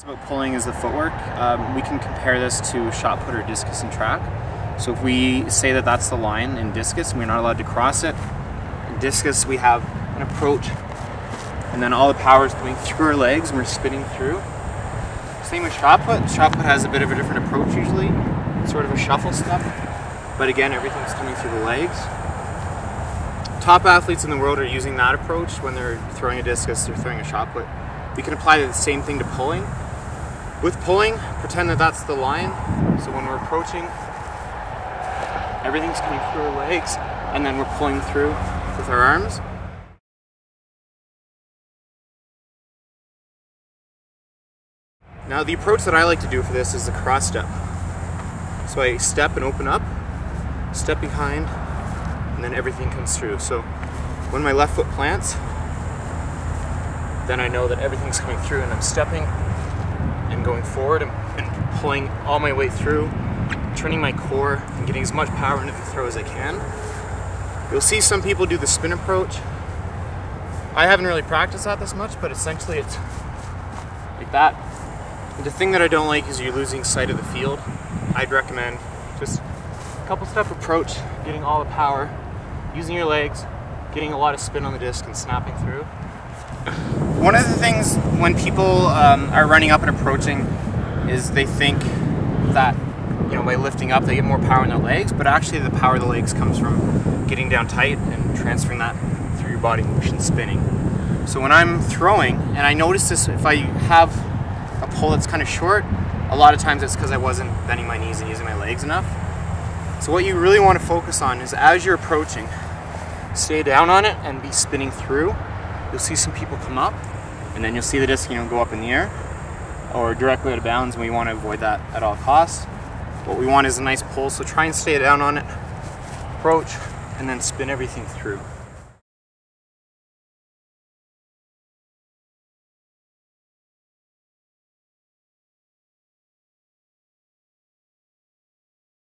About pulling is the footwork. We can compare this to shot put or discus and track. So if we say that that's the line in discus, we're not allowed to cross it. In discus we have an approach and then all the power is going through our legs and we're spinning through. Same with shot put. Shot put has a bit of a different approach usually, sort of a shuffle step, but again everything's coming through the legs. Top athletes in the world are using that approach when they're throwing a discus or throwing a shot put. We can apply the same thing to pulling. With pulling, pretend that that's the line. So when we're approaching, everything's coming through our legs, and then we're pulling through with our arms. Now the approach that I like to do for this is the cross step. So I step and open up, step behind, and then everything comes through. So when my left foot plants, then I know that everything's coming through and I'm stepping and going forward and pulling all my way through, turning my core and getting as much power into the throw as I can. You'll see some people do the spin approach. I haven't really practiced that this much, but essentially it's like that. The thing that I don't like is you're losing sight of the field. I'd recommend just a couple step approach, getting all the power, using your legs, getting a lot of spin on the disc and snapping through. One of the things when people are running up and approaching is they think that, you know, by lifting up they get more power in their legs, but actually the power of the legs comes from getting down tight and transferring that through your body motion, spinning. So when I'm throwing, and I notice this if I have a pull that's kind of short, a lot of times it's because I wasn't bending my knees and using my legs enough. So what you really want to focus on is as you're approaching, stay down on it and be spinning through. You'll see some people come up, and then you'll see the disc, go up in the air or directly out of bounds, and we want to avoid that at all costs. What we want is a nice pull, so try and stay down on it, approach, and then spin everything through.